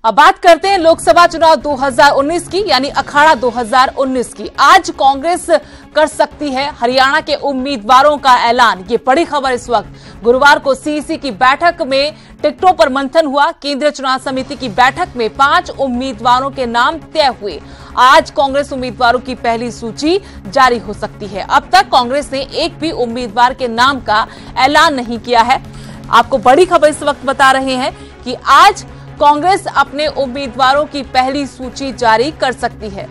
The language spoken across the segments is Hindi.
अब बात करते हैं लोकसभा चुनाव 2019 की, यानी अखाड़ा 2019 की। आज कांग्रेस कर सकती है हरियाणा के उम्मीदवारों का ऐलान। ये बड़ी खबर इस वक्त। गुरुवार को सीईसी की बैठक में टिकटों पर मंथन हुआ। केंद्रीय चुनाव समिति की बैठक में 5 उम्मीदवारों के नाम तय हुए। आज कांग्रेस उम्मीदवारों की पहली सूची जारी हो सकती है। अब तक कांग्रेस ने एक भी उम्मीदवार के नाम का ऐलान नहीं किया है। आपको बड़ी खबर इस वक्त बता रहे हैं कि आज कांग्रेस अपने उम्मीदवारों की पहली सूची जारी कर सकती है।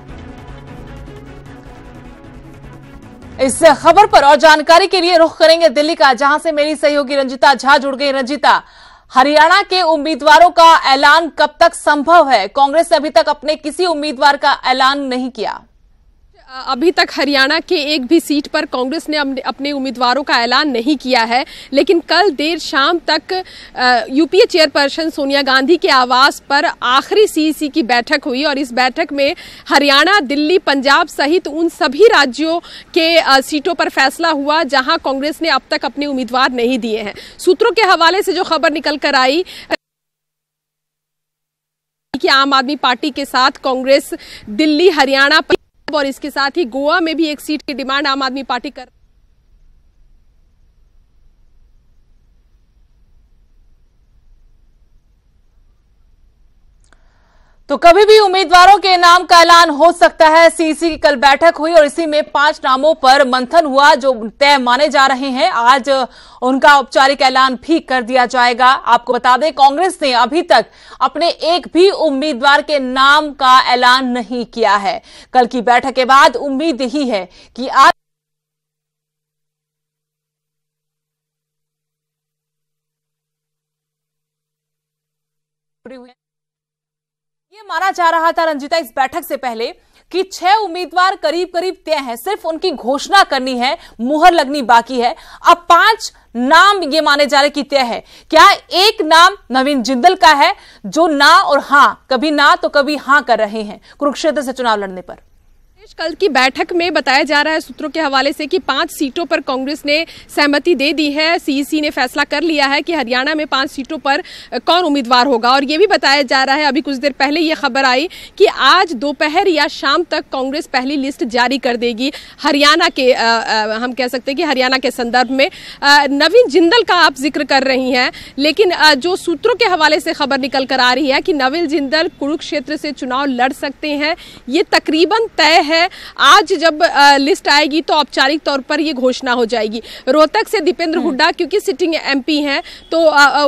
इस खबर पर और जानकारी के लिए रुख करेंगे दिल्ली का, जहां से मेरी सहयोगी रंजिता झा जुड़ गई। रंजिता, हरियाणा के उम्मीदवारों का ऐलान कब तक संभव है? कांग्रेस ने अभी तक अपने किसी उम्मीदवार का ऐलान नहीं किया। अभी तक हरियाणा के एक भी सीट पर कांग्रेस ने अपने उम्मीदवारों का ऐलान नहीं किया है, लेकिन कल देर शाम तक यूपीए चेयरपर्सन सोनिया गांधी के आवास पर आखिरी सीईसी की बैठक हुई और इस बैठक में हरियाणा, दिल्ली, पंजाब सहित उन सभी राज्यों के सीटों पर फैसला हुआ जहां कांग्रेस ने अब तक अपने उम्मीदवार नहीं दिए हैं। सूत्रों के हवाले से जो खबर निकल कर आई कि आम आदमी पार्टी के साथ कांग्रेस दिल्ली, हरियाणा और इसके साथ ही गोवा में भी एक सीट की डिमांड आम आदमी पार्टी कर। तो कभी भी उम्मीदवारों के नाम का ऐलान हो सकता है। सीईसी की कल बैठक हुई और इसी में 5 नामों पर मंथन हुआ जो तय माने जा रहे हैं। आज उनका औपचारिक ऐलान भी कर दिया जाएगा। आपको बता दें, कांग्रेस ने अभी तक अपने एक भी उम्मीदवार के नाम का ऐलान नहीं किया है। कल की बैठक के बाद उम्मीद यही है कि आज ये माना जा रहा था रंजिता इस बैठक से पहले कि 6 उम्मीदवार करीब करीब तय हैं, सिर्फ उनकी घोषणा करनी है, मुहर लगनी बाकी है। अब 5 नाम ये माने जा रहे कि तय है। क्या एक नाम नवीन जिंदल का है जो ना और हां, कभी ना तो कभी हां कर रहे हैं कुरुक्षेत्र से चुनाव लड़ने पर? कल की बैठक में बताया जा रहा है सूत्रों के हवाले से कि 5 सीटों पर कांग्रेस ने सहमति दे दी है। सीईसी ने फैसला कर लिया है कि हरियाणा में 5 सीटों पर कौन उम्मीदवार होगा और ये भी बताया जा रहा है, अभी कुछ देर पहले ये खबर आई कि आज दोपहर या शाम तक कांग्रेस पहली लिस्ट जारी कर देगी। हरियाणा के हम कह सकते हैं कि हरियाणा के संदर्भ में नवीन जिंदल का आप जिक्र कर रही हैं, लेकिन जो सूत्रों के हवाले से खबर निकल कर आ रही है कि नवीन जिंदल कुरुक्षेत्र से चुनाव लड़ सकते हैं, ये तकरीबन तय है। आज जब लिस्ट आएगी तो औपचारिक तौर पर यह घोषणा हो जाएगी। रोहतक से दीपेंद्र हुड्डा क्योंकि सिटिंग एमपी हैं तो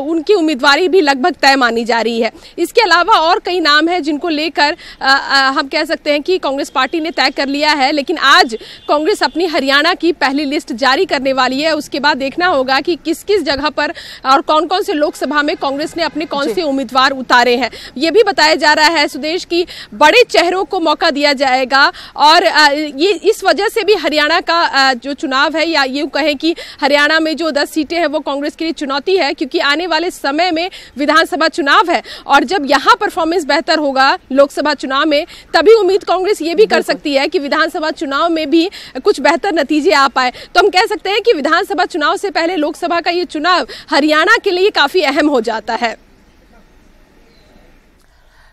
उनकी उम्मीदवारी भी लगभग तय मानी जा रही है। इसके अलावा और कई नाम हैं जिनको लेकर हम कह सकते हैं कि कांग्रेस पार्टी ने तय कर लिया है, लेकिन आज कांग्रेस अपनी हरियाणा की पहली लिस्ट जारी करने वाली है। उसके बाद देखना होगा कि किस किस जगह पर और कौन कौन से लोकसभा में कांग्रेस ने अपने कौन से उम्मीदवार उतारे हैं। यह भी बताया जा रहा है सुदेश की बड़े चेहरों को मौका दिया जाएगा और ये इस वजह से भी हरियाणा का जो चुनाव है, या ये कहें कि हरियाणा में जो 10 सीटें हैं वो कांग्रेस के लिए चुनौती है, क्योंकि आने वाले समय में विधानसभा चुनाव है और जब यहाँ परफॉर्मेंस बेहतर होगा लोकसभा चुनाव में, तभी उम्मीद कांग्रेस ये भी कर सकती है कि विधानसभा चुनाव में भी कुछ बेहतर नतीजे आ पाए। तो हम कह सकते हैं कि विधानसभा चुनाव से पहले लोकसभा का ये चुनाव हरियाणा के लिए काफी अहम हो जाता है।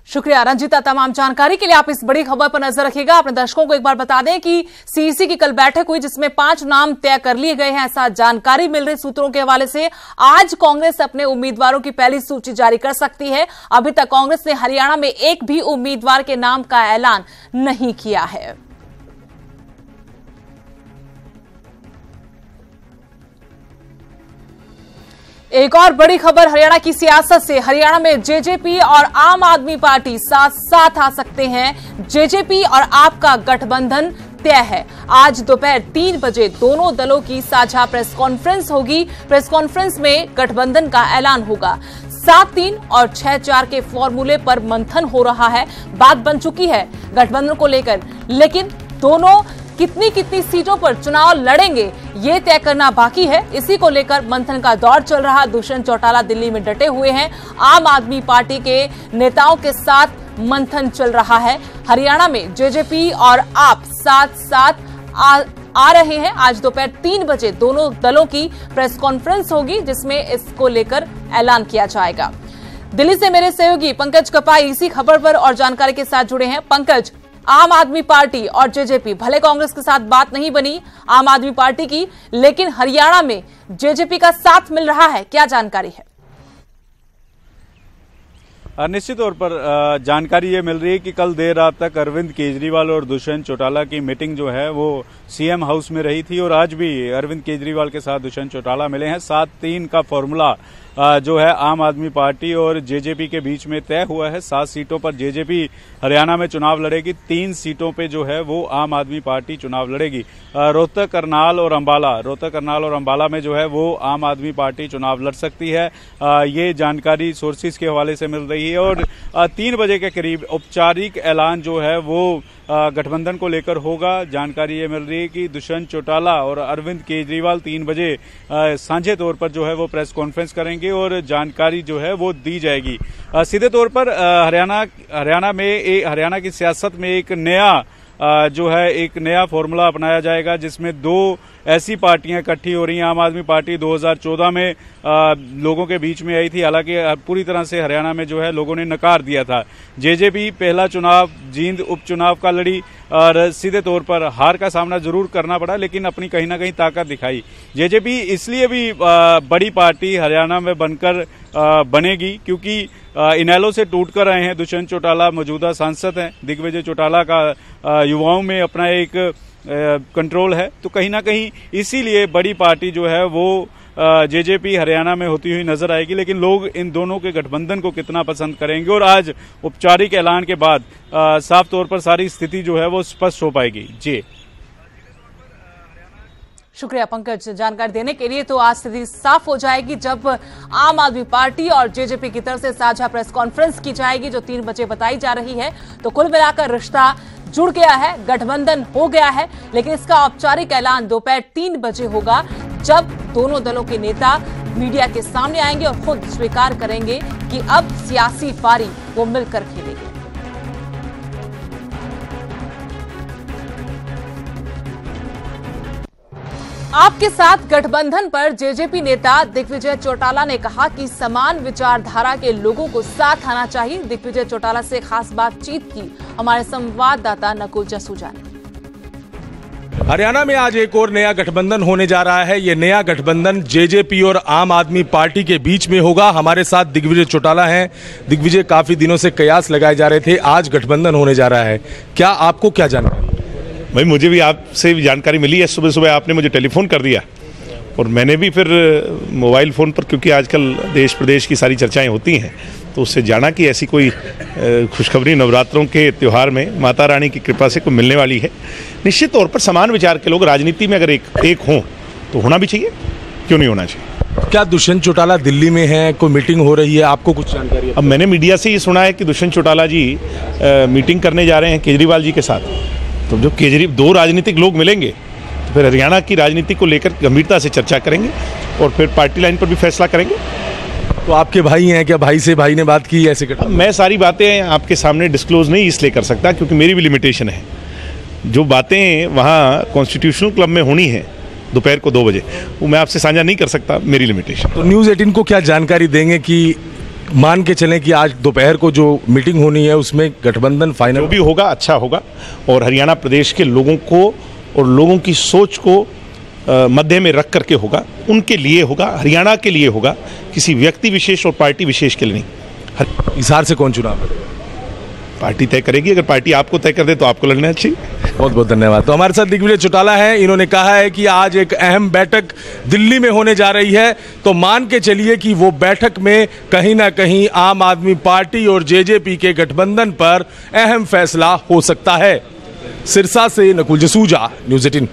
शुक्रिया रंजिता, तमाम जानकारी के लिए। आप इस बड़ी खबर पर नजर रखिएगा। अपने दर्शकों को एक बार बता दें कि सीईसी की कल बैठक हुई जिसमें 5 नाम तय कर लिए गए हैं, ऐसा जानकारी मिल रही सूत्रों के हवाले से। आज कांग्रेस अपने उम्मीदवारों की पहली सूची जारी कर सकती है। अभी तक कांग्रेस ने हरियाणा में एक भी उम्मीदवार के नाम का ऐलान नहीं किया है। एक और बड़ी खबर हरियाणा की सियासत से। हरियाणा में जेजेपी और आम आदमी पार्टी साथ साथ आ सकते हैं। जेजेपी और आप का गठबंधन तय है। आज दोपहर 3 बजे दोनों दलों की साझा प्रेस कॉन्फ्रेंस होगी। प्रेस कॉन्फ्रेंस में गठबंधन का ऐलान होगा। 7-3 और 6-4 के फॉर्मूले पर मंथन हो रहा है। बात बन चुकी है गठबंधन को लेकर, लेकिन दोनों कितनी सीटों पर चुनाव लड़ेंगे ये तय करना बाकी है। इसी को लेकर मंथन का दौर चल रहा। दुष्यंत चौटाला दिल्ली में डटे हुए हैं। आम आदमी पार्टी के नेताओं के साथ मंथन चल रहा है। हरियाणा में जेजेपी और आप साथ साथ आ रहे हैं। आज दोपहर 3 बजे दोनों दलों की प्रेस कॉन्फ्रेंस होगी जिसमें इसको लेकर ऐलान किया जाएगा। दिल्ली से मेरे सहयोगी पंकज कपाई इसी खबर पर और जानकारी के साथ जुड़े हैं। पंकज, आम आदमी पार्टी और जेजेपी, भले कांग्रेस के साथ बात नहीं बनी आम आदमी पार्टी की, लेकिन हरियाणा में जेजेपी का साथ मिल रहा है, क्या जानकारी है? निश्चित तौर पर जानकारी ये मिल रही है कि कल देर रात तक अरविंद केजरीवाल और दुष्यंत चौटाला की मीटिंग जो है वो सीएम हाउस में रही थी और आज भी अरविंद केजरीवाल के साथ दुष्यंत चौटाला मिले हैं। 7-3 का फॉर्मूला जो है आम आदमी पार्टी और जेजेपी के बीच में तय हुआ है। 7 सीटों पर जेजेपी हरियाणा में चुनाव लड़ेगी, 3 सीटों पे जो है वो आम आदमी पार्टी चुनाव लड़ेगी। रोहतक, करनाल और अंबाला में जो है वो आम आदमी पार्टी चुनाव लड़ सकती है। ये जानकारी सोर्सेज के हवाले से मिल रही है और 3 बजे के करीब औपचारिक ऐलान जो है वो गठबंधन को लेकर होगा। जानकारी ये मिल रही है कि दुष्यंत चौटाला और अरविंद केजरीवाल 3 बजे साझे तौर पर जो है वो प्रेस कॉन्फ्रेंस करेंगे और जानकारी जो है वो दी जाएगी। सीधे तौर पर हरियाणा की सियासत में एक नया फॉर्मूला अपनाया जाएगा, जिसमें 2 ऐसी पार्टियां इकट्ठी हो रही हैं। आम आदमी पार्टी 2014 में लोगों के बीच में आई थी, हालांकि पूरी तरह से हरियाणा में जो है लोगों ने नकार दिया था। जेजेपी पहला चुनाव जींद उपचुनाव का लड़ी और सीधे तौर पर हार का सामना जरूर करना पड़ा, लेकिन अपनी कहीं ना कहीं ताकत दिखाई। जेजेपी इसलिए भी बड़ी पार्टी हरियाणा में बनकर बनेगी क्योंकि इनेलो से टूटकर आए हैं दुष्यंत चौटाला, मौजूदा सांसद हैं। दिग्विजय चौटाला का युवाओं में अपना एक कंट्रोल है, तो कहीं ना कहीं इसीलिए बड़ी पार्टी जो है वो जेजेपी हरियाणा में होती हुई नजर आएगी। लेकिन लोग इन दोनों के गठबंधन को कितना पसंद करेंगे और आज औपचारिक ऐलान के बाद साफ तौर पर सारी स्थिति जो है वो स्पष्ट हो पाएगी। जी शुक्रिया पंकज जानकारी देने के लिए। तो आज स्थिति साफ हो जाएगी जब आम आदमी पार्टी और जेजेपी की तरफ से साझा प्रेस कॉन्फ्रेंस की जाएगी जो 3 बजे बताई जा रही है। तो कुल मिलाकर रिश्ता जुड़ गया है, गठबंधन हो गया है, लेकिन इसका औपचारिक ऐलान दोपहर 3 बजे होगा जब दोनों दलों के नेता मीडिया के सामने आएंगे और खुद स्वीकार करेंगे कि अब सियासी पारी वो मिलकर खेलेंगे। आपके साथ गठबंधन पर जेजेपी नेता दिग्विजय चौटाला ने कहा कि समान विचारधारा के लोगों को साथ आना चाहिए। दिग्विजय चौटाला से खास बातचीत की हमारे संवाददाता नकुल जसूजा ने। हरियाणा में आज एक और नया गठबंधन होने जा रहा है। ये नया गठबंधन जेजेपी और आम आदमी पार्टी के बीच में होगा। हमारे साथ दिग्विजय चौटाला हैं। दिग्विजय, काफी दिनों से कयास लगाए जा रहे थे, आज गठबंधन होने जा रहा है, क्या आपको क्या जानकारी? भाई, मुझे भी आपसे भी जानकारी मिली है। सुबह सुबह आपने मुझे टेलीफोन कर दिया और मैंने भी फिर मोबाइल फ़ोन पर, क्योंकि आजकल देश प्रदेश की सारी चर्चाएं होती हैं, तो उससे जाना कि ऐसी कोई खुशखबरी नवरात्रों के त्यौहार में माता रानी की कृपा से कोई मिलने वाली है। निश्चित तौर पर समान विचार के लोग राजनीति में अगर एक हों तो होना भी चाहिए, क्यों नहीं होना चाहिए। क्या दुष्यंत चौटाला दिल्ली में है, कोई मीटिंग हो रही है, आपको कुछ जानकारी है? अब मैंने मीडिया से ये सुना है कि दुष्यंत चौटाला जी मीटिंग करने जा रहे हैं केजरीवाल जी के साथ। तो जो 2 राजनीतिक लोग मिलेंगे तो फिर हरियाणा की राजनीति को लेकर गंभीरता से चर्चा करेंगे और फिर पार्टी लाइन पर भी फैसला करेंगे। तो आपके भाई हैं, क्या भाई से भाई ने बात की ऐसे? मैं सारी बातें आपके सामने डिस्क्लोज नहीं इसलिए कर सकता क्योंकि मेरी भी लिमिटेशन है। जो बातें वहाँ कॉन्स्टिट्यूशनल क्लब में होनी है दोपहर को 2 बजे, वो मैं आपसे साझा नहीं कर सकता, मेरी लिमिटेशन। तो न्यूज़ 18 को क्या जानकारी देंगे कि मान के चलें कि आज दोपहर को जो मीटिंग होनी है उसमें गठबंधन फाइनल जो भी होगा अच्छा होगा और हरियाणा प्रदेश के लोगों को और लोगों की सोच को मध्य में रख करके होगा, उनके लिए होगा, हरियाणा के लिए होगा, किसी व्यक्ति विशेष और पार्टी विशेष के लिए नहीं। हिसार से कौन चुनाव लड़ेगा? पार्टी तय करेगी। अगर पार्टी आपको तय कर दे तो आपको लड़ना चाहिए। बहुत बहुत धन्यवाद। तो हमारे साथ दिग्विजय चौटाला है। इन्होंने कहा है कि आज एक अहम बैठक दिल्ली में होने जा रही है, तो मान के चलिए कि वो बैठक में कहीं ना कहीं आम आदमी पार्टी और जेजेपी के गठबंधन पर अहम फैसला हो सकता है। सिरसा से नकुल जसूजा, न्यूज़ 18।